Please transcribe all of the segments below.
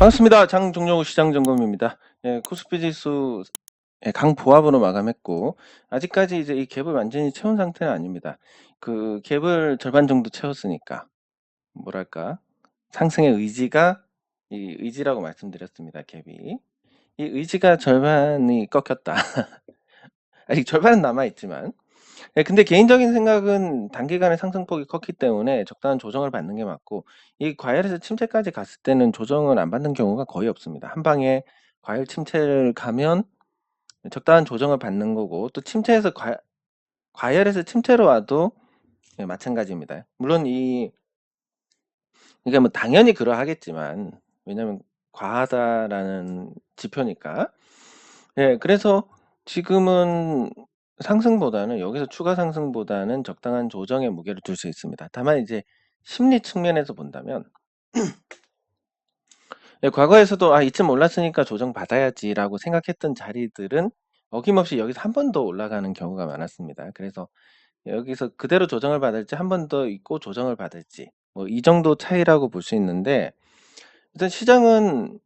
반갑습니다. 장종료 시장점검입니다. 예, 코스피 지수 강보합으로 마감했고, 아직까지 이제 이 갭을 완전히 채운 상태는 아닙니다. 그 갭을 절반 정도 채웠으니까, 뭐랄까, 상승의 의지가, 이 의지라고 말씀드렸습니다. 갭이. 이 의지가 절반이 꺾였다. 아직 절반은 남아있지만. 예, 근데 개인적인 생각은 단기간에 상승폭이 컸기 때문에 적당한 조정을 받는 게 맞고, 이 과열에서 침체까지 갔을 때는 조정을 안 받는 경우가 거의 없습니다. 한 방에 과열 침체를 가면 적당한 조정을 받는 거고, 또 침체에서 과열에서 침체로 와도 예, 마찬가지입니다. 물론 이게 뭐 당연히 그러하겠지만, 왜냐면 과하다라는 지표니까. 예, 그래서 지금은 상승보다는 여기서 추가 상승보다는 적당한 조정의 무게를 둘 수 있습니다. 다만 이제 심리 측면에서 본다면 예, 과거에서도 '아 이쯤 올랐으니까 조정 받아야지.'라고 생각했던 자리들은 어김없이 여기서 한 번 더 올라가는 경우가 많았습니다. 그래서 여기서 그대로 조정을 받을지 한 번 더 있고 조정을 받을지 뭐 이 정도 차이라고 볼 수 있는데, 일단 시장은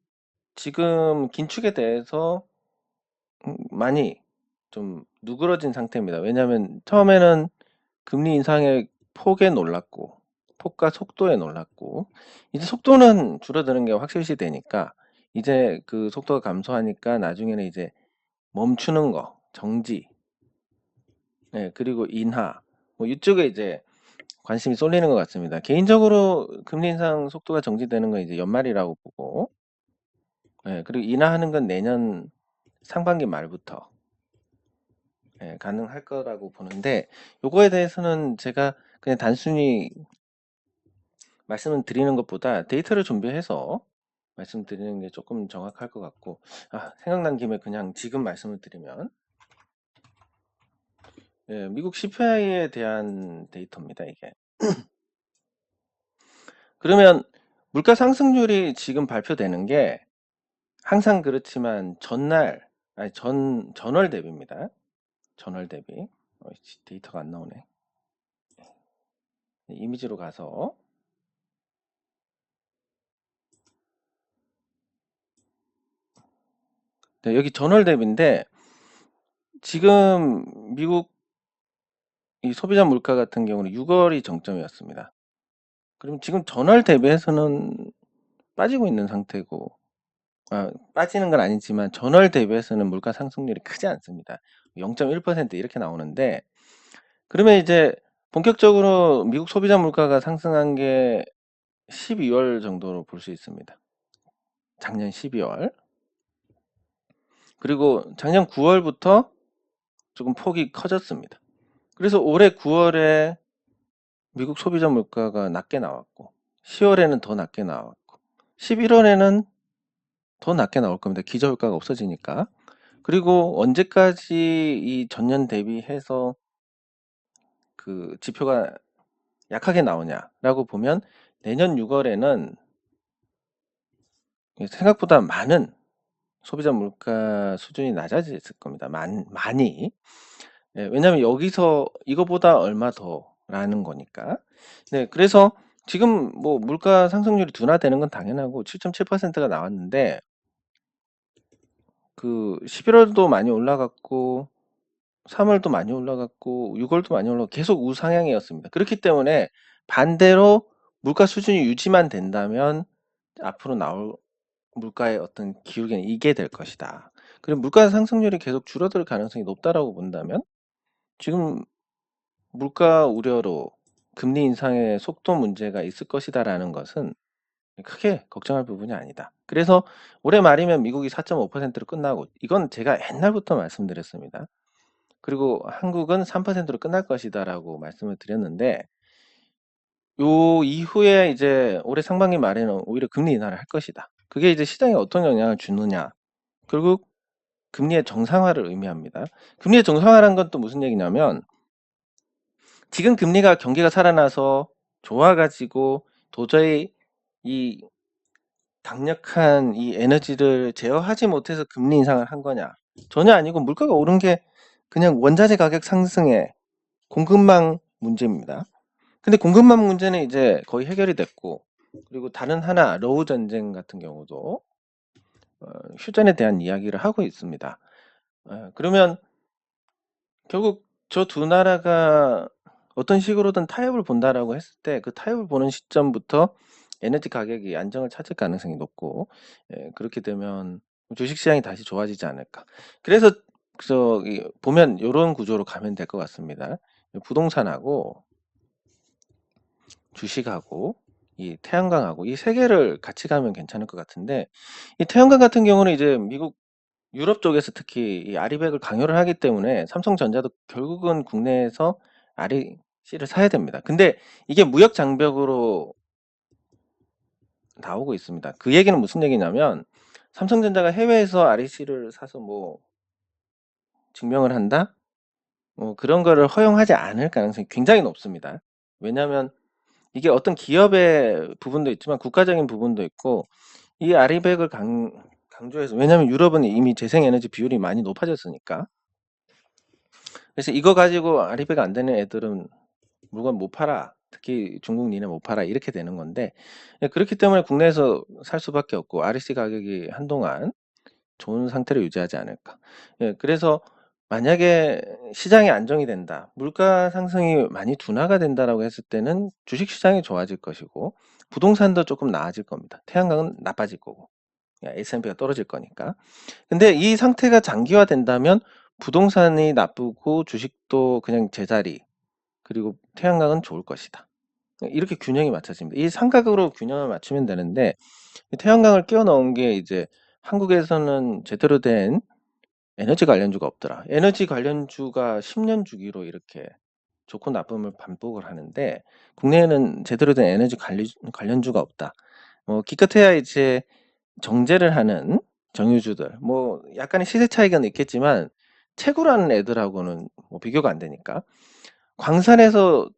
지금 긴축에 대해서 많이 좀 누그러진 상태입니다. 왜냐하면 처음에는 금리 인상의 폭에 놀랐고 폭과 속도에 놀랐고, 이제 속도는 줄어드는 게 확실시 되니까 이제 그 속도가 감소하니까 나중에는 이제 멈추는 거, 정지, 예, 그리고 인하, 뭐 이쪽에 이제 관심이 쏠리는 것 같습니다. 개인적으로 금리 인상 속도가 정지되는 건 이제 연말이라고 보고, 예, 그리고 인하하는 건 내년 상반기 말부터 예, 가능할 거라고 보는데, 요거에 대해서는 제가 그냥 단순히 말씀을 드리는 것보다 데이터를 준비해서 말씀드리는 게 조금 정확할 것 같고, 생각난 김에 그냥 지금 말씀을 드리면, 예, 미국 CPI에 대한 데이터입니다, 이게. 그러면 물가 상승률이 지금 발표되는 게 항상 그렇지만 전월 대비입니다. 전월 대비. 데이터가 안 나오네. 이미지로 가서 네, 여기 전월 대비인데 지금 미국 이 소비자 물가 같은 경우는 6월이 정점이었습니다. 그럼 지금 전월 대비해서는 빠지고 있는 상태고, 빠지는 건 아니지만 전월 대비해서는 물가 상승률이 크지 않습니다. 0.1% 이렇게 나오는데, 그러면 이제 본격적으로 미국 소비자 물가가 상승한 게 12월 정도로 볼 수 있습니다. 작년 12월. 그리고 작년 9월부터 조금 폭이 커졌습니다. 그래서 올해 9월에 미국 소비자 물가가 낮게 나왔고, 10월에는 더 낮게 나왔고, 11월에는 더 낮게 나올 겁니다. 기저효과가 없어지니까. 그리고 언제까지 이 전년 대비해서 그 지표가 약하게 나오냐라고 보면, 내년 6월에는 생각보다 많은 소비자 물가 수준이 낮아질 겁니다. 많이. 예, 왜냐하면 여기서 이거보다 얼마 더라는 거니까. 네, 그래서 지금 뭐 물가 상승률이 둔화되는 건 당연하고 7.7%가 나왔는데, 그 11월도 많이 올라갔고 3월도 많이 올라갔고 6월도 많이 올라가고 계속 우상향이었습니다. 그렇기 때문에 반대로 물가 수준이 유지만 된다면 앞으로 나올 물가의 어떤 기울기는 이게 될 것이다. 그리고 물가 상승률이 계속 줄어들 가능성이 높다라고 본다면 지금 물가 우려로 금리 인상의 속도 문제가 있을 것이다라는 것은 크게 걱정할 부분이 아니다. 그래서 올해 말이면 미국이 4.5%로 끝나고, 이건 제가 옛날부터 말씀드렸습니다. 그리고 한국은 3%로 끝날 것이다라고 말씀을 드렸는데, 요 이후에 이제 올해 상반기 말에는 오히려 금리 인하를 할 것이다. 그게 이제 시장에 어떤 영향을 주느냐. 결국 금리의 정상화를 의미합니다. 금리의 정상화라는 건 또 무슨 얘기냐면, 지금 금리가 경기가 살아나서 좋아가지고 도저히 이 강력한 이 에너지를 제어하지 못해서 금리 인상을 한 거냐? 전혀 아니고 물가가 오른 게 그냥 원자재 가격 상승에 공급망 문제입니다. 근데 공급망 문제는 이제 거의 해결이 됐고, 그리고 다른 하나 러우 전쟁 같은 경우도 휴전에 대한 이야기를 하고 있습니다. 그러면 결국 저 두 나라가 어떤 식으로든 타협을 본다라고 했을 때 그 타협을 보는 시점부터 에너지 가격이 안정을 찾을 가능성이 높고, 그렇게 되면 주식 시장이 다시 좋아지지 않을까. 그래서 저기 보면 요런 구조로 가면 될 것 같습니다. 부동산하고 주식하고 이 태양광하고 이 세 개를 같이 가면 괜찮을 것 같은데, 이 태양광 같은 경우는 이제 미국 유럽 쪽에서 특히 이 아리백을 강요를 하기 때문에 삼성전자도 결국은 국내에서 REC를 사야 됩니다. 근데 이게 무역 장벽으로 나오고 있습니다. 그 얘기는 무슨 얘기냐면, 삼성전자가 해외에서 REC를 사서 뭐 증명을 한다? 뭐 그런 거를 허용하지 않을 가능성이 굉장히 높습니다. 왜냐하면 이게 어떤 기업의 부분도 있지만 국가적인 부분도 있고, 이 아리백을 강조해서, 왜냐하면 유럽은 이미 재생에너지 비율이 많이 높아졌으니까. 그래서 이거 가지고 아리백 안 되는 애들은 물건 못 팔아. 특히 중국 니네 못 팔아. 이렇게 되는 건데, 그렇기 때문에 국내에서 살 수밖에 없고 REC 가격이 한동안 좋은 상태를 유지하지 않을까. 그래서 만약에 시장이 안정이 된다, 물가 상승이 많이 둔화가 된다라고 했을 때는 주식 시장이 좋아질 것이고 부동산도 조금 나아질 겁니다. 태양광은 나빠질 거고 S&P가 떨어질 거니까. 근데 이 상태가 장기화된다면 부동산이 나쁘고 주식도 그냥 제자리, 그리고 태양광은 좋을 것이다. 이렇게 균형이 맞춰집니다. 이 삼각으로 균형을 맞추면 되는데, 태양광을 끼워 넣은 게 이제 한국에서는 제대로 된 에너지 관련주가 없더라. 에너지 관련주가 10년 주기로 이렇게 좋고 나쁨을 반복을 하는데, 국내에는 제대로 된 에너지 관련주가 없다. 기껏해야 이제 정제를 하는 정유주들, 뭐 약간의 시세 차이가 있겠지만 채굴하는 애들하고는 뭐 비교가 안 되니까. 광산에서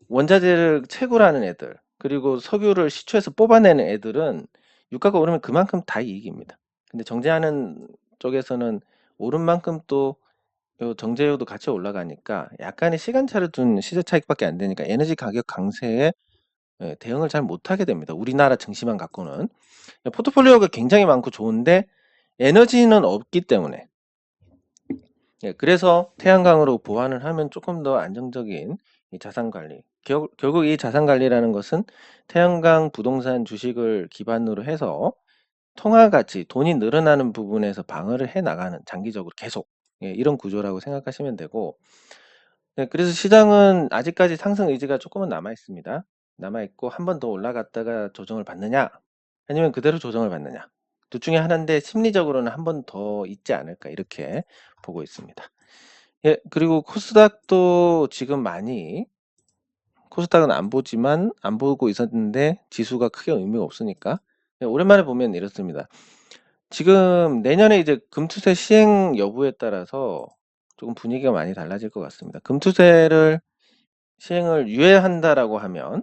원자재를 채굴하는 애들, 그리고 석유를 시초에서 뽑아내는 애들은 유가가 오르면 그만큼 다 이익입니다. 근데 정제하는 쪽에서는 오른 만큼 또 정제료도 같이 올라가니까 약간의 시간차를 둔 시세 차익밖에 안 되니까 에너지 가격 강세에 대응을 잘 못하게 됩니다. 우리나라 증시만 갖고는. 포트폴리오가 굉장히 많고 좋은데 에너지는 없기 때문에, 그래서 태양광으로 보완을 하면 조금 더 안정적인 이 자산 관리. 결국 이 자산 관리라는 것은 태양광 부동산 주식을 기반으로 해서 통화 가치, 돈이 늘어나는 부분에서 방어를 해 나가는, 장기적으로 계속, 이런 구조라고 생각하시면 되고, 그래서 시장은 아직까지 상승 의지가 조금은 남아 있습니다. 남아 있고 한 번 더 올라갔다가 조정을 받느냐, 아니면 그대로 조정을 받느냐, 둘 중에 하나인데 심리적으로는 한 번 더 있지 않을까 이렇게 보고 있습니다. 그리고 코스닥도 지금 많이, 코스닥은 안 보지만 안 보고 있었는데 지수가 크게 의미가 없으니까 오랜만에 보면 이렇습니다. 지금 내년에 이제 금투세 시행 여부에 따라서 조금 분위기가 많이 달라질 것 같습니다. 금투세를 시행을 유예한다라고 하면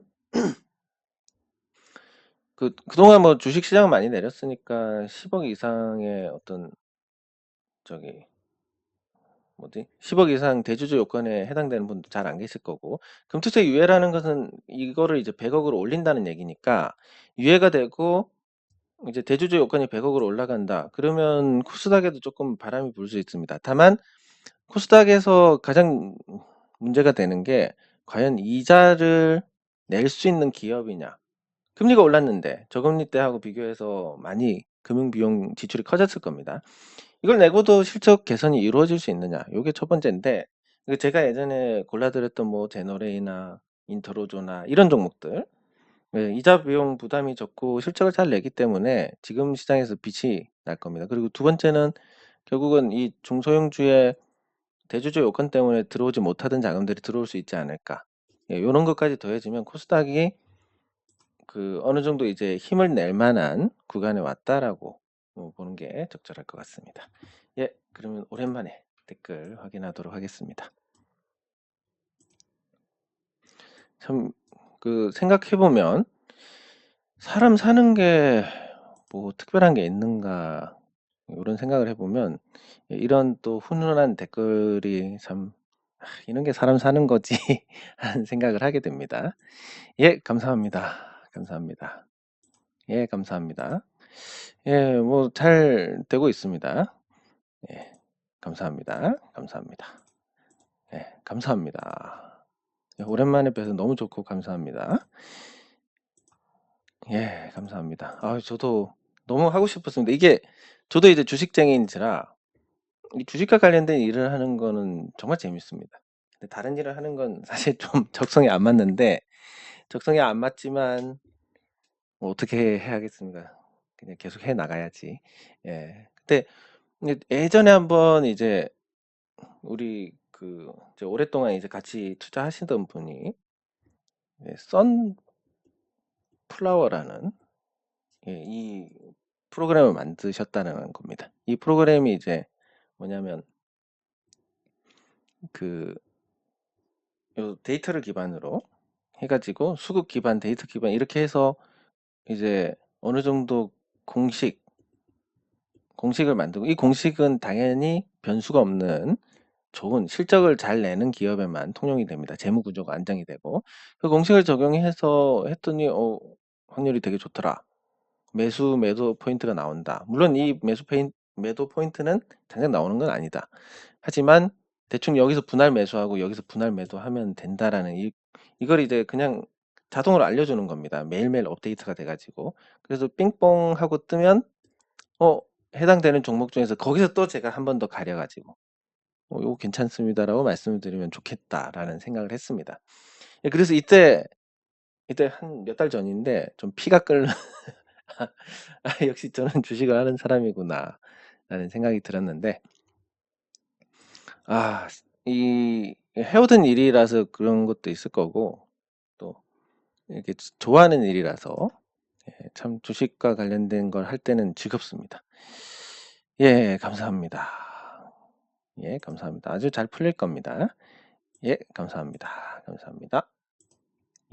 그동안 뭐 주식 시장은 많이 내렸으니까 10억 이상의 어떤 저기 뭐지? 10억 이상 대주주 요건에 해당되는 분도 잘 안 계실 거고, 금투세 유예라는 것은 이거를 이제 100억으로 올린다는 얘기니까 유예가 되고 이제 대주주 요건이 100억으로 올라간다. 그러면 코스닥에도 조금 바람이 불 수 있습니다. 다만 코스닥에서 가장 문제가 되는 게 과연 이자를 낼 수 있는 기업이냐. 금리가 올랐는데 저금리 때하고 비교해서 많이 금융비용 지출이 커졌을 겁니다. 이걸 내고도 실적 개선이 이루어질 수 있느냐, 요게 첫 번째인데, 제가 예전에 골라드렸던 뭐 제너레이나 인터로조나 이런 종목들, 이자 비용 부담이 적고 실적을 잘 내기 때문에 지금 시장에서 빛이 날 겁니다. 그리고 두 번째는 결국은 이 중소형주의 대주주 요건 때문에 들어오지 못하던 자금들이 들어올 수 있지 않을까. 요런 것까지 더해지면 코스닥이 어느 정도 이제 힘을 낼 만한 구간에 왔다라고 보는 게 적절할 것 같습니다. 그러면 오랜만에 댓글 확인하도록 하겠습니다. 참, 생각해보면 사람 사는 게 뭐 특별한 게 있는가, 이런 생각을 해보면 이런 또 훈훈한 댓글이 참, 이런 게 사람 사는 거지 하는 생각을 하게 됩니다. 감사합니다. 감사합니다. 예, 감사합니다. 예, 뭐 잘 되고 있습니다. 예, 감사합니다. 감사합니다. 예, 감사합니다. 예, 오랜만에 뵈서 너무 좋고 감사합니다. 예, 감사합니다. 저도 너무 하고 싶었습니다. 이게 저도 이제 주식쟁이인지라 이 주식과 관련된 일을 하는 거는 정말 재밌습니다. 근데 다른 일을 하는 건 사실 좀 적성에 안 맞는데 적성에 안 맞지만 뭐 어떻게 해야겠습니까? 그냥 계속 해 나가야지. 예. 근데 예전에 한번 이제 우리 이제 오랫동안 이제 같이 투자하시던 분이 예, 선플라워라는 예, 이 프로그램을 만드셨다는 겁니다. 이 프로그램이 이제 뭐냐면 그 요 데이터를 기반으로 해가지고 수급 기반, 데이터 기반 이렇게 해서 이제 어느 정도 공식을 만들고 이 공식은 당연히 변수가 없는 좋은 실적을 잘 내는 기업에만 통용이 됩니다. 재무 구조가 안정이 되고 그 공식을 적용해서 했더니 확률이 되게 좋더라. 매도 포인트가 나온다. 물론 이 매도 포인트는 당장 나오는 건 아니다. 하지만 대충 여기서 분할 매수하고 여기서 분할 매도하면 된다라는 이걸 이제 그냥 자동으로 알려주는 겁니다. 매일매일 업데이트가 돼가지고 그래서 삥뽕 하고 뜨면 해당되는 종목 중에서 거기서 또 제가 한 번 더 가려가지고 이거 괜찮습니다라고 말씀을 드리면 좋겠다라는 생각을 했습니다. 예, 그래서 이때 한 몇 달 전인데 좀 피가 끓는 역시 저는 주식을 하는 사람이구나 라는 생각이 들었는데 이 해오던 일이라서 그런 것도 있을 거고 또 이렇게 좋아하는 일이라서 참 주식과 관련된 걸 할 때는 즐겁습니다. 예, 감사합니다. 예, 감사합니다. 아주 잘 풀릴 겁니다. 예, 감사합니다. 감사합니다.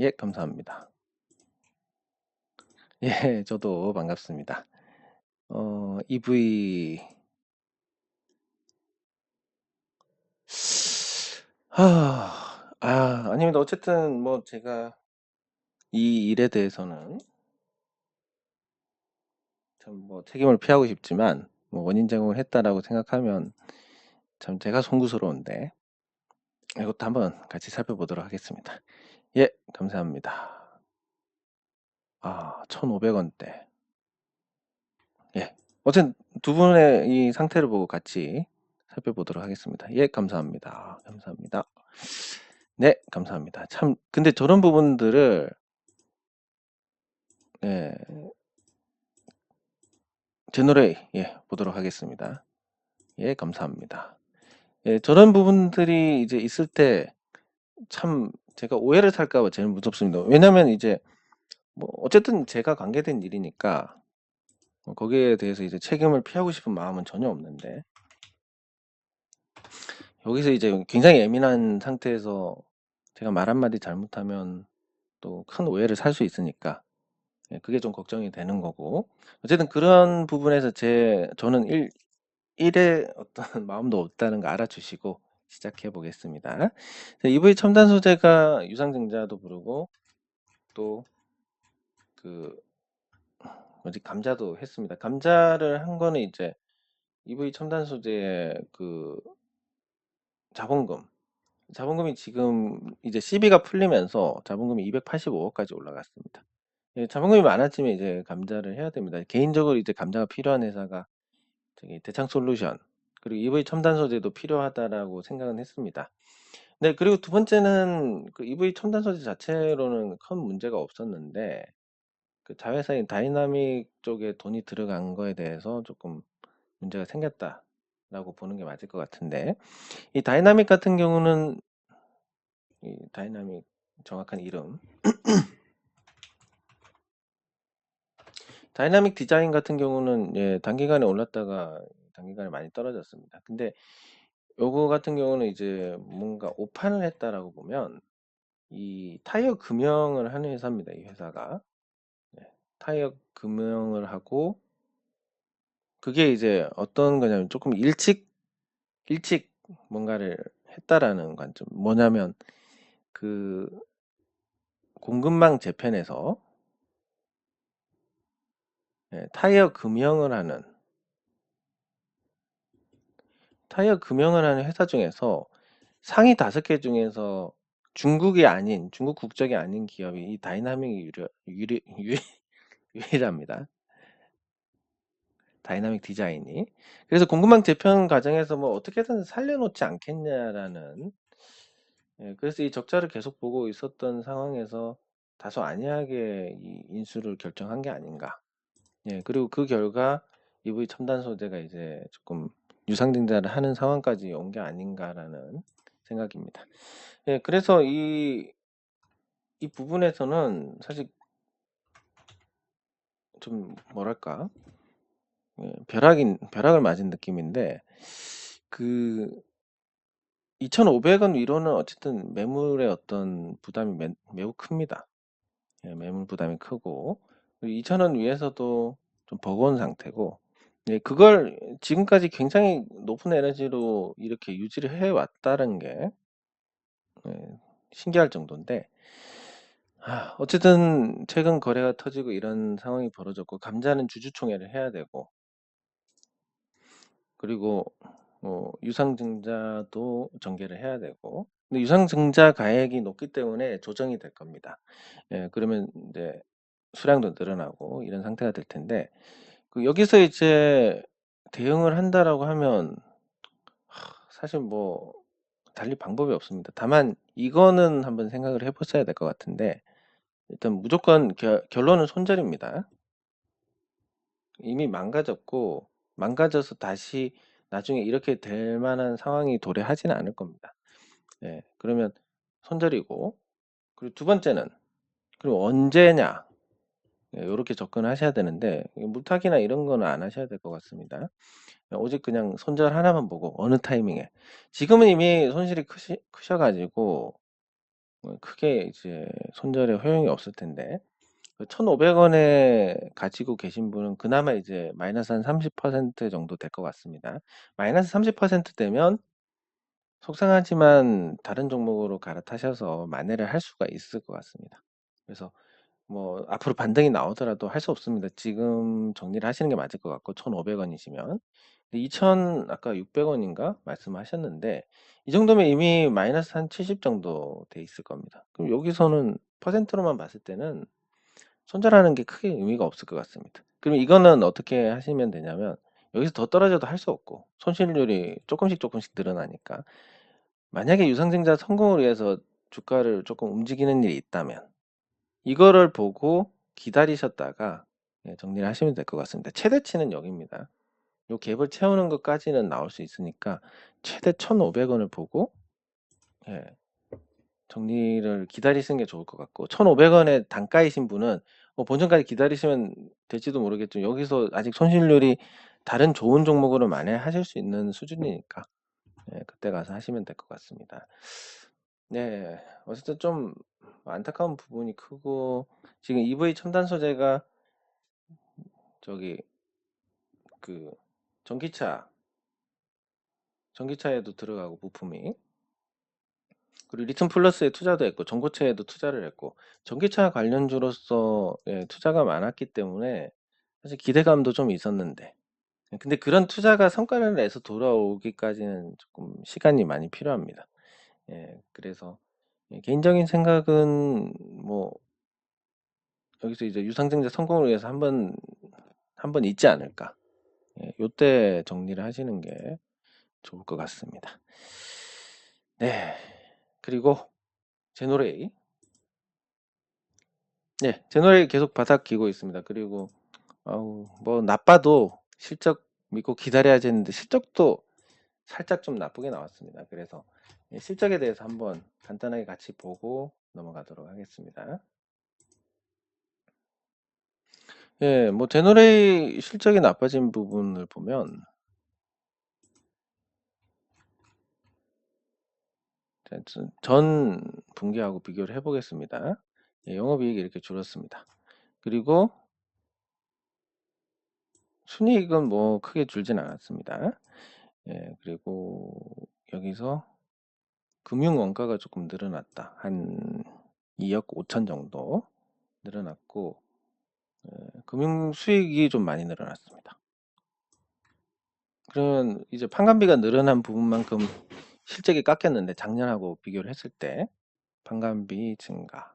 예, 감사합니다. 예, 저도 반갑습니다. EV 아닙니다. 어쨌든 뭐 제가 이 일에 대해서는 참 뭐 책임을 피하고 싶지만 뭐 원인 제공을 했다라고 생각하면 참 제가 송구스러운데 이것도 한번 같이 살펴보도록 하겠습니다. 예, 감사합니다. 1,500원대. 예. 어쨌든 두 분의 이 상태를 보고 같이 살펴보도록 하겠습니다. 예, 감사합니다. 감사합니다. 네, 감사합니다. 참, 근데 저런 부분들을, 예, 제 노래, 예, 보도록 하겠습니다. 예, 감사합니다. 예, 저런 부분들이 이제 있을 때 참 제가 오해를 살까봐 제일 무섭습니다. 왜냐면 이제 뭐 어쨌든 제가 관계된 일이니까 거기에 대해서 이제 책임을 피하고 싶은 마음은 전혀 없는데 여기서 이제 굉장히 예민한 상태에서 제가 말 한마디 잘못하면 또 큰 오해를 살 수 있으니까 예, 그게 좀 걱정이 되는 거고 어쨌든 그런 부분에서 저는 일에 어떤 마음도 없다는 거 알아주시고 시작해 보겠습니다. EV 첨단 소재가 유상증자도 부르고 또 그 뭐지 감자도 했습니다. 감자를 한 거는 이제 EV 첨단 소재의 자본금이 지금 이제 CB가 풀리면서 자본금이 285억까지 올라갔습니다. 예, 자본금이 많아지면 이제 감자를 해야 됩니다. 개인적으로 이제 감자가 필요한 회사가 저기 대창솔루션 그리고 EV 첨단 소재도 필요하다라고 생각은 했습니다. 네, 그리고 두 번째는 그 EV 첨단 소재 자체로는 큰 문제가 없었는데 그 자회사인 다이나믹 쪽에 돈이 들어간 거에 대해서 조금 문제가 생겼다라고 보는 게 맞을 것 같은데 이 다이나믹 같은 경우는 이 다이나믹 정확한 이름 다이나믹 디자인 같은 경우는 예, 단기간에 올랐다가 단기간에 많이 떨어졌습니다. 근데 요거 같은 경우는 이제 뭔가 오판을 했다라고 보면 이 타이어 금형을 하는 회사입니다. 이 회사가 네, 타이어 금형을 하고 그게 이제 어떤 거냐면 조금 일찍 뭔가를 했다라는 관점. 뭐냐면 그 공급망 재편에서 예, 타이어 금형을 하는 회사 중에서 상위 5개 중에서 중국 국적이 아닌 기업이 이 다이나믹이 유일합니다. 다이나믹 디자인이. 그래서 공급망 재편 과정에서 뭐 어떻게든 살려놓지 않겠냐라는, 예, 그래서 이 적자를 계속 보고 있었던 상황에서 다소 안이하게 이 인수를 결정한 게 아닌가. 예, 그리고 그 결과 EV 첨단 소재가 이제 조금 유상증자를 하는 상황까지 온 게 아닌가라는 생각입니다. 예, 그래서 이 부분에서는 사실 좀 뭐랄까, 예, 벼락을 맞은 느낌인데, 그 2,500원 위로는 어쨌든 매물의 어떤 부담이 매우 큽니다. 예, 매물 부담이 크고 2,000원 위에서도 좀 버거운 상태고, 예, 그걸 지금까지 굉장히 높은 에너지로 이렇게 유지를 해왔다는 게, 예, 신기할 정도인데, 어쨌든 최근 거래가 터지고 이런 상황이 벌어졌고, 감자는 주주총회를 해야 되고, 그리고 유상증자도 전개를 해야 되고, 근데 유상증자 가액이 높기 때문에 조정이 될 겁니다. 예, 그러면 이제 수량도 늘어나고 이런 상태가 될 텐데, 여기서 이제 대응을 한다라고 하면 사실 뭐 달리 방법이 없습니다. 다만 이거는 한번 생각을 해보셔야 될 것 같은데, 일단 무조건 결론은 손절입니다. 이미 망가져서 다시 나중에 이렇게 될 만한 상황이 도래하지는 않을 겁니다. 예, 그러면 손절이고, 그리고 두 번째는, 그리고 언제냐, 예, 이렇게 접근하셔야 되는데, 물타기나 이런 거는 안 하셔야 될 것 같습니다. 오직 그냥 손절 하나만 보고 어느 타이밍에. 지금은 이미 손실이 크셔가지고 크게 이제 손절에 허용이 없을 텐데, 1,500원에 가지고 계신 분은 그나마 이제 마이너스 한 30% 정도 될 것 같습니다. 마이너스 30% 되면 속상하지만 다른 종목으로 갈아타셔서 만회를 할 수가 있을 것 같습니다. 그래서 뭐 앞으로 반등이 나오더라도 할 수 없습니다. 지금 정리를 하시는 게 맞을 것 같고, 1,500원이시면 2,000, 아까 600원인가 말씀하셨는데, 이 정도면 이미 마이너스 한 70 정도 돼 있을 겁니다. 그럼 여기서는 퍼센트로만 봤을 때는 손절하는 게 크게 의미가 없을 것 같습니다. 그럼 이거는 어떻게 하시면 되냐면, 여기서 더 떨어져도 할 수 없고 손실률이 조금씩 늘어나니까, 만약에 유상증자 성공을 위해서 주가를 조금 움직이는 일이 있다면 이거를 보고 기다리셨다가, 예, 정리를 하시면 될 것 같습니다. 최대치는 여기입니다. 요 갭을 채우는 것까지는 나올 수 있으니까 최대 1,500원을 보고, 예, 정리를 기다리시는 게 좋을 것 같고, 1,500원의 단가이신 분은 뭐 본전까지 기다리시면 될지도 모르겠지만, 여기서 아직 손실률이 다른 좋은 종목으로 만회하실 수 있는 수준이니까, 예, 그때 가서 하시면 될 것 같습니다. 네, 어쨌든 좀 안타까운 부분이 크고, 지금 EV 첨단 소재가 저기 그 전기차에도 들어가고 부품이, 그리고 리튬 플러스에 투자도 했고 전고체에도 투자를 했고, 전기차 관련주로서, 예, 투자가 많았기 때문에 사실 기대감도 좀 있었는데, 예, 근데 그런 투자가 성과를 내서 돌아오기까지는 조금 시간이 많이 필요합니다. 예, 그래서, 예, 개인적인 생각은 뭐 여기서 이제 유상증자 성공을 위해서 한번 있지 않을까. 예, 요때 정리를 하시는 게 좋을 것 같습니다. 네, 그리고 제노레이. 네, 제너럴 계속 바닥 기고 있습니다. 그리고 뭐 나빠도 실적 믿고 기다려야지 했는데, 실적도 살짝 좀 나쁘게 나왔습니다. 그래서 실적에 대해서 한번 간단하게 같이 보고 넘어가도록 하겠습니다. 예, 뭐 제너레이 실적이 나빠진 부분을 보면, 전 분기하고 비교를 해보겠습니다. 예, 영업이익이 이렇게 줄었습니다. 그리고 순이익은 뭐 크게 줄진 않았습니다. 예, 그리고 여기서 금융 원가가 조금 늘어났다. 한 2억 5천 정도 늘어났고, 금융 수익이 좀 많이 늘어났습니다. 그러면 이제 판관비가 늘어난 부분만큼 실적이 깎였는데 작년하고 비교를 했을 때 판관비 증가,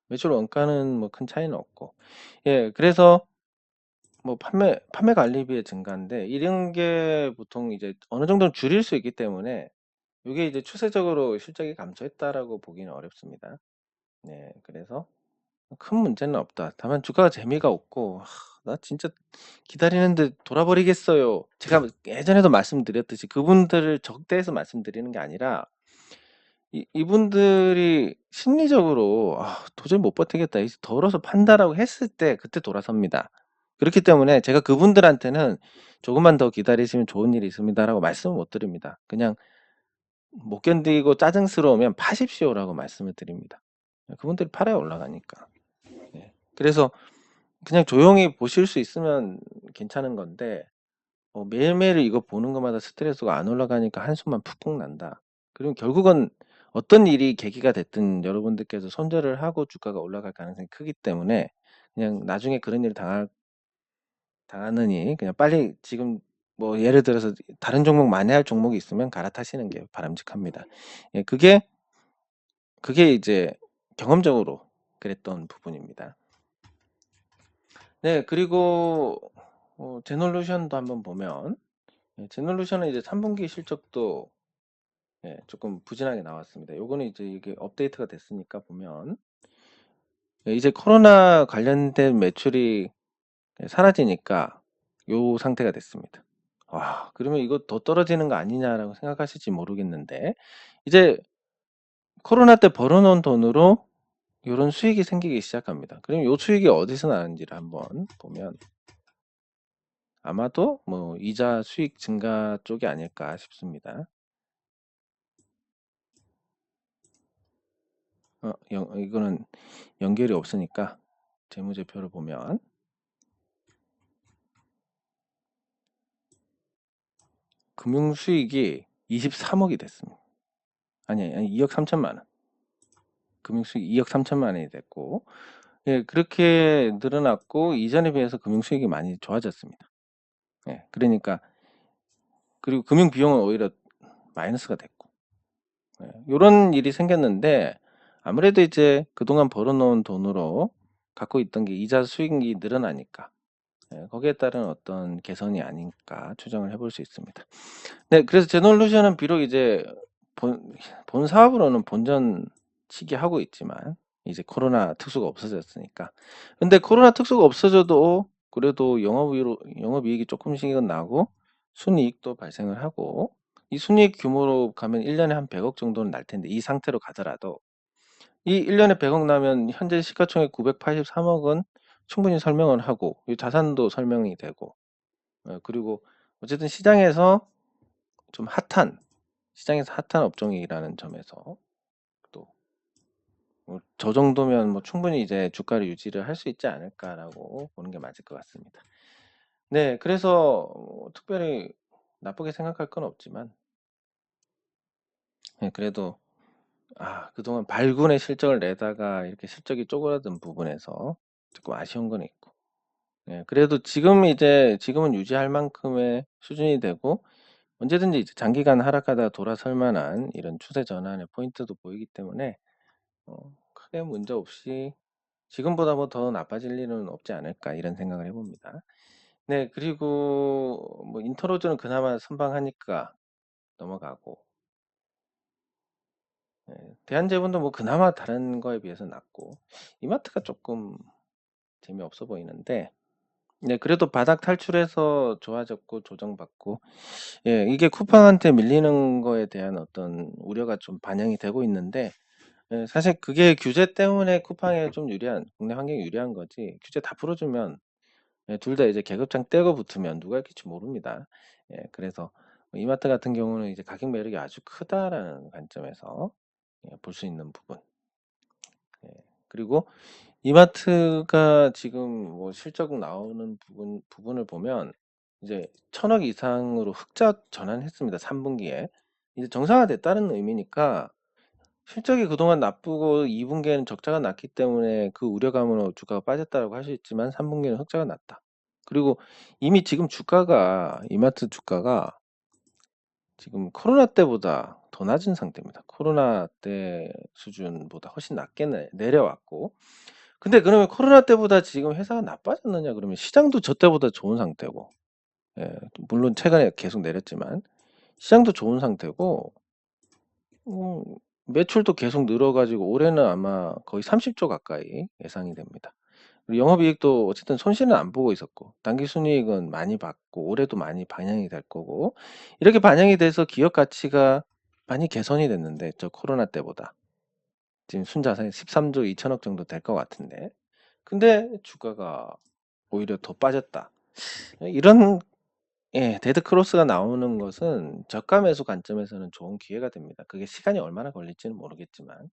매출 원가는 뭐 큰 차이는 없고, 예, 그래서 뭐 판매 관리비의 증가인데 이런 게 보통 이제 어느 정도는 줄일 수 있기 때문에 이게 이제 추세적으로 실적이 감소했다라고 보기는 어렵습니다. 네, 그래서 큰 문제는 없다. 다만 주가가 재미가 없고, 나 진짜 기다리는데 돌아버리겠어요. 제가 예전에도 말씀드렸듯이 그분들을 적대해서 말씀드리는 게 아니라 이분들이 심리적으로 도저히 못 버티겠다, 더러워서 판다라고 했을 때 그때 돌아섭니다. 그렇기 때문에 제가 그분들한테는 조금만 더 기다리시면 좋은 일이 있습니다라고 말씀을 못 드립니다. 그냥 못 견디고 짜증스러우면 파십시오라고 말씀을 드립니다. 그분들이 팔아야 올라가니까. 예. 그래서 그냥 조용히 보실 수 있으면 괜찮은 건데 매일매일 이거 보는 것마다 스트레스가 안 올라가니까 한숨만 푹푹 난다. 그리고 결국은 어떤 일이 계기가 됐든 여러분들께서 손절을 하고 주가가 올라갈 가능성이 크기 때문에 그냥 나중에 그런 일을 당하느니 그냥 빨리 지금 뭐 예를 들어서 다른 종목 만회할 종목이 있으면 갈아타시는 게 바람직합니다. 예, 그게 이제 경험적으로 그랬던 부분입니다. 네, 그리고 제놀루션도 한번 보면, 제놀루션은 이제 3분기 실적도 조금 부진하게 나왔습니다. 요거는 이제 이게 업데이트가 됐으니까 보면, 이제 코로나 관련된 매출이 사라지니까 요 상태가 됐습니다. 와, 그러면 이거 더 떨어지는 거 아니냐라고 생각하실지 모르겠는데, 이제 코로나 때 벌어놓은 돈으로 요런 수익이 생기기 시작합니다. 그럼 요 수익이 어디서 나는지를 한번 보면, 아마도 뭐 이자 수익 증가 쪽이 아닐까 싶습니다. 이거는 연결이 없으니까 재무제표를 보면 금융 수익이 23억이 됐습니다. 아니 2억 3천만 원. 금융 수익 2억 3천만 원이 됐고, 예, 그렇게 늘어났고 이전에 비해서 금융 수익이 많이 좋아졌습니다. 예, 그러니까 그리고 금융 비용은 오히려 마이너스가 됐고, 이런 일이 생겼는데 아무래도 이제 그동안 벌어놓은 돈으로 갖고 있던 게 이자 수익이 늘어나니까 거기에 따른 어떤 개선이 아닐까 추정을 해볼 수 있습니다. 네, 그래서 제놀루션은 비록 이제 본 사업으로는 본전치기 하고 있지만 이제 코로나 특수가 없어졌으니까. 근데 코로나 특수가 없어져도 그래도 영업이익이 조금씩은 나고 순이익도 발생을 하고, 이 순이익 규모로 가면 1년에 한 100억 정도는 날 텐데 이 상태로 가더라도 이 1년에 100억 나면 현재 시가총액 983억은 충분히 설명을 하고 이 자산도 설명이 되고, 그리고 어쨌든 좀 시장에서 핫한 업종이라는 점에서 또 저 정도면 뭐 충분히 이제 주가를 유지를 할 수 있지 않을까라고 보는 게 맞을 것 같습니다. 네, 그래서 특별히 나쁘게 생각할 건 없지만, 그래도 그동안 발군의 실적을 내다가 이렇게 실적이 쪼그라든 부분에서 조금 아쉬운 건 있고, 그래도 지금은 유지할 만큼의 수준이 되고 언제든지 이제 장기간 하락하다가 돌아설 만한 이런 추세 전환의 포인트도 보이기 때문에 크게 문제 없이 지금보다 뭐 더 나빠질 일은 없지 않을까 이런 생각을 해봅니다. 네, 그리고 뭐 인터로즈는 그나마 선방하니까 넘어가고, 대한제본도 뭐 그나마 다른 거에 비해서 낫고, 이마트가 조금 재미없어 보이는데, 네, 그래도 바닥 탈출해서 좋아졌고 조정받고, 이게 쿠팡한테 밀리는 거에 대한 어떤 우려가 좀 반영이 되고 있는데, 사실 그게 규제 때문에 쿠팡에 좀 국내 환경이 유리한 거지, 규제 다 풀어주면 둘 다 이제 계급장 떼고 붙으면 누가 이길지 모릅니다. 그래서 이마트 같은 경우는 이제 가격 매력이 아주 크다라는 관점에서 볼 수 있는 부분. 그리고 이마트가 지금 뭐 실적 나오는 부분을 보면 이제 1,000억 이상으로 흑자 전환했습니다. 3분기에. 이제 정상화됐다는 의미니까 실적이 그동안 나쁘고 2 분기에는 적자가 났기 때문에 그 우려감으로 주가가 빠졌다라고 할 수 있지만 3 분기에는 흑자가 났다. 그리고 이미 지금 주가가 이마트 주가가 지금 코로나 때보다 더 낮은 상태입니다. 코로나 때 수준보다 훨씬 낮게 내려왔고, 근데 그러면 코로나 때보다 지금 회사가 나빠졌느냐 그러면 시장도 저 때보다 좋은 상태고, 예, 물론 최근에 계속 내렸지만 시장도 좋은 상태고, 음, 매출도 계속 늘어 가지고 올해는 아마 거의 30조 가까이 예상이 됩니다. 그리고 영업이익도 어쨌든 손실은 안 보고 있었고, 당기순이익은 많이 받고 올해도 많이 반영이 될 거고, 이렇게 반영이 돼서 기업 가치가 많이 개선이 됐는데, 저 코로나 때보다 지금 순자산이 13조 2천억 정도 될 것 같은데, 근데 주가가 오히려 더 빠졌다. 이런, 예, 데드 크로스가 나오는 것은 저가 매수 관점에서는 좋은 기회가 됩니다. 그게 시간이 얼마나 걸릴지는 모르겠지만,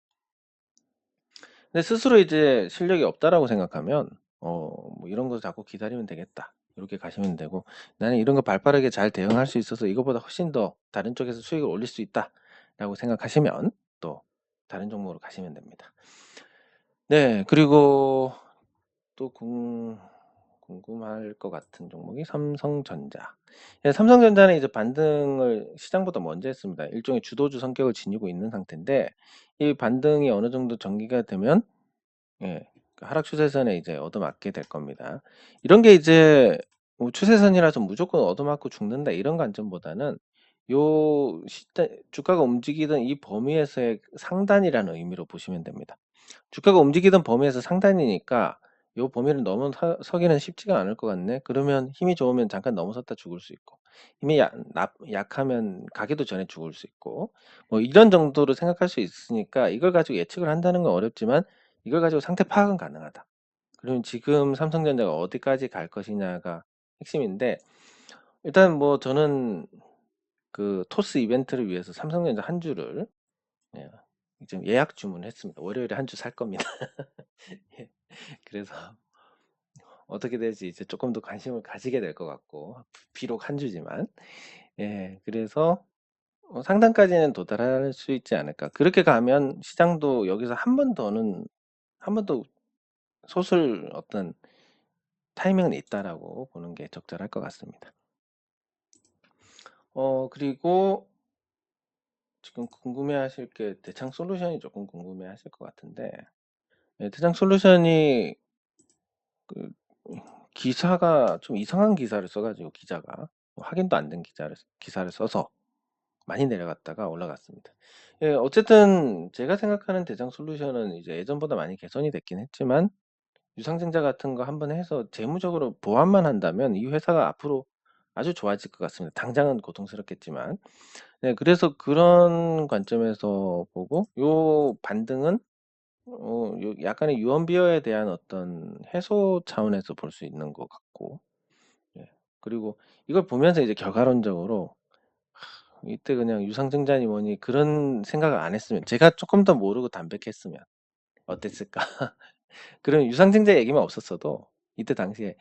근데 스스로 이제 실력이 없다라고 생각하면 뭐 이런 거 자꾸 기다리면 되겠다, 이렇게 가시면 되고, 나는 이런 거 발빠르게 잘 대응할 수 있어서 이거보다 훨씬 더 다른 쪽에서 수익을 올릴 수 있다라고 생각하시면 또 다른 종목으로 가시면 됩니다. 네, 그리고 또 궁금할 것 같은 종목이 삼성전자. 예, 삼성전자는 이제 반등을 시장보다 먼저 했습니다. 일종의 주도주 성격을 지니고 있는 상태인데, 이 반등이 어느 정도 전개가 되면, 예, 그 하락 추세선에 이제 얻어맞게 될 겁니다. 이런 게 이제 뭐 추세선이라서 무조건 얻어맞고 죽는다 이런 관점보다는, 요 시대 주가가 움직이던 이 범위에서의 상단이라는 의미로 보시면 됩니다. 주가가 움직이던 범위에서 상단이니까 요 범위를 넘어서기는 쉽지가 않을 것 같네. 그러면 힘이 좋으면 잠깐 넘어섰다 죽을 수 있고, 힘이 약하면 가기도 전에 죽을 수 있고, 뭐 이런 정도로 생각할 수 있으니까 이걸 가지고 예측을 한다는 건 어렵지만 이걸 가지고 상태 파악은 가능하다. 그러면 지금 삼성전자가 어디까지 갈 것이냐가 핵심인데, 일단 뭐 저는 그 토스 이벤트를 위해서 삼성전자 한 주를, 예, 지금 예약 주문했습니다. 월요일에 한 주 살 겁니다. 예, 그래서 어떻게 될지 이제 조금 더 관심을 가지게 될 것 같고, 비록 한 주지만, 예, 그래서 상단까지는 도달할 수 있지 않을까. 그렇게 가면 시장도 여기서 한 번 더 솟을 어떤 타이밍은 있다라고 보는 게 적절할 것 같습니다. 그리고 지금 궁금해하실 게 대창 솔루션이 조금 궁금해하실 것 같은데, 예, 대창 솔루션이 그 기사가 좀 이상한 기사를 써가지고, 기자가 확인도 안 된 기사를 써서 많이 내려갔다가 올라갔습니다. 예, 어쨌든 제가 생각하는 대장 솔루션은 이제 예전보다 많이 개선이 됐긴 했지만, 유상증자 같은 거 한번 해서 재무적으로 보완만 한다면 이 회사가 앞으로 아주 좋아질 것 같습니다. 당장은 고통스럽겠지만. 네, 그래서 그런 관점에서 보고 요 반등은 요 약간의 유언비어에 대한 어떤 해소 차원에서 볼 수 있는 것 같고, 예. 그리고 이걸 보면서 이제 결과론적으로 이때 그냥 유상증자니 뭐니 그런 생각을 안 했으면, 제가 조금 더 모르고 담백했으면 어땠을까? 그런 유상증자 얘기만 없었어도 이때 당시에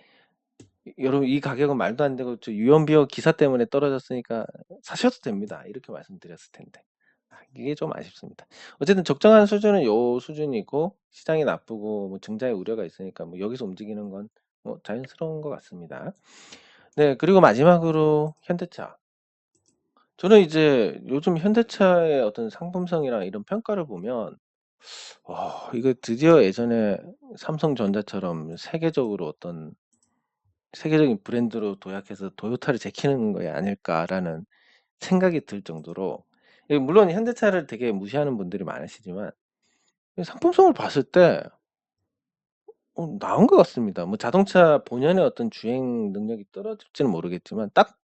여러분 이 가격은 말도 안 되고 저 유언비어 기사 때문에 떨어졌으니까 사셔도 됩니다, 이렇게 말씀드렸을 텐데, 이게 좀 아쉽습니다. 어쨌든 적정한 수준은 요 수준이고, 시장이 나쁘고 뭐 증자의 우려가 있으니까 뭐 여기서 움직이는 건 뭐 자연스러운 것 같습니다. 네, 그리고 마지막으로 현대차. 저는 이제 요즘 현대차의 어떤 상품성이랑 이런 평가를 보면, 이거 드디어 예전에 삼성전자처럼 세계적으로 어떤 세계적인 브랜드로 도약해서 도요타를 제키는 거 아닐까라는 생각이 들 정도로, 물론 현대차를 되게 무시하는 분들이 많으시지만 상품성을 봤을 때 나은 것 같습니다. 뭐 자동차 본연의 어떤 주행 능력이 떨어질지는 모르겠지만, 딱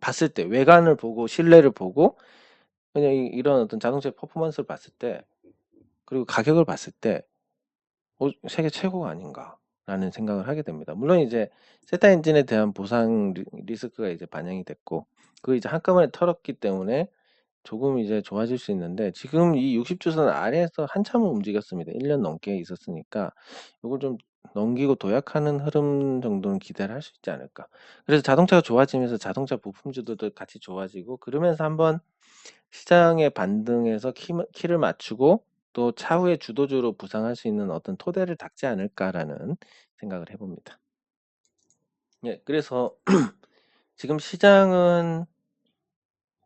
봤을 때 외관을 보고 실내를 보고 그냥 이런 어떤 자동차의 퍼포먼스를 봤을 때, 그리고 가격을 봤을 때 세계 최고가 아닌가라는 생각을 하게 됩니다. 물론 이제 세타 엔진에 대한 보상 리스크가 이제 반영이 됐고, 그거 이제 한꺼번에 털었기 때문에 조금 이제 좋아질 수 있는데, 지금 이 60주선 아래에서 한참을 움직였습니다. 1년 넘게 있었으니까 요걸 좀 넘기고 도약하는 흐름 정도는 기대를 할 수 있지 않을까. 그래서 자동차가 좋아지면서 자동차 부품주들도 같이 좋아지고 그러면서 한번 시장의 반등에서 키를 맞추고 또 차후에 주도주로 부상할 수 있는 어떤 토대를 닦지 않을까라는 생각을 해 봅니다. 예, 그래서 지금 시장은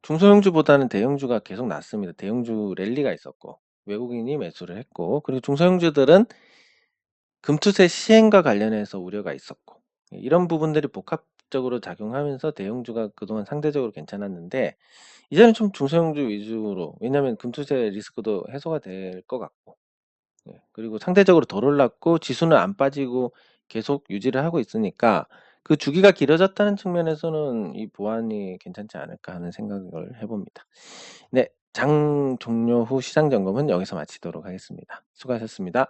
중소형주보다는 대형주가 계속 낮습니다. 대형주 랠리가 있었고 외국인이 매수를 했고 그리고 중소형주들은 금투세 시행과 관련해서 우려가 있었고 이런 부분들이 복합적으로 작용하면서 대형주가 그동안 상대적으로 괜찮았는데 이제는 좀 중소형주 위주로 왜냐하면 금투세 리스크도 해소가 될 것 같고 그리고 상대적으로 덜 올랐고 지수는 안 빠지고 계속 유지를 하고 있으니까 그 주기가 길어졌다는 측면에서는 이 보완이 괜찮지 않을까 하는 생각을 해 봅니다. 네. 장 종료 후 시장 점검은 여기서 마치도록 하겠습니다. 수고하셨습니다.